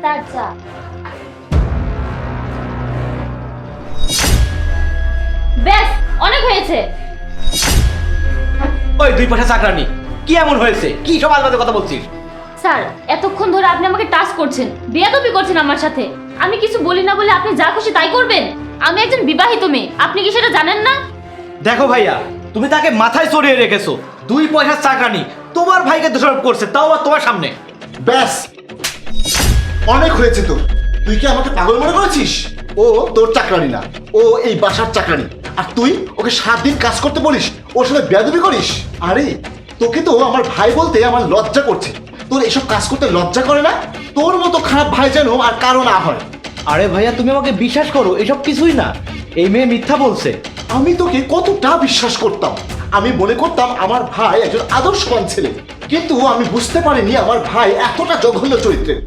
তার চা। ব্যাস, অনেক হয়েছে। ওই দুই পয়সা চাকরানি, কি এমন হয়েছে? কি সব আজে বাজে কথা বলছিস? স্যার, এতক্ষণ ধরে আপনি আমাকে টাচ করছেন, বেয়াদবি করছেন আমার সাথে। আমি কিছু বলি না বলে আপনি যা খুশি তাই করবেন? আমি একজন বিবাহিত মেয়ে, আপনি কি সেটা জানেন না? দেখো ভাইয়া, তুমি তাকে মাথায় চড়িয়ে রেখেছো। দুই পয়সার চাকরানি তোমার ভাইকে দোষারোপ করছে, তাও আর তোমার সামনে। ব্যাস, অনেক হয়েছে তো। তুই কি আমাকে পাগল মনে করেছিস? ও তোর চাকরানি না, ও এই বাসার চাকরানি। আর তুই ওকে 7 দিন কাজ করতে বলিস, ওর সাথে বেয়াদবি করিস। আরে তোকে তো আমার ভাই বলতে আমার লজ্জা করছে। তোর এসব কাজ করতে লজ্জা করে না? তোর মতো খারাপ ভাই যেন আর কারো না হয়। আরে ভাইয়া, তুমি আমাকে বিশ্বাস করো, এসব কিছুই না। এই মেয়ে মিথ্যা বলছে। আমি তোকে কতটা বিশ্বাস করতাম। আমি মনে করতাম আমার ভাই একজন আদর্শবান ছেলে, কিন্তু আমি বুঝতে পারিনি আমার ভাই এতটা জঘন্য চরিত্রের।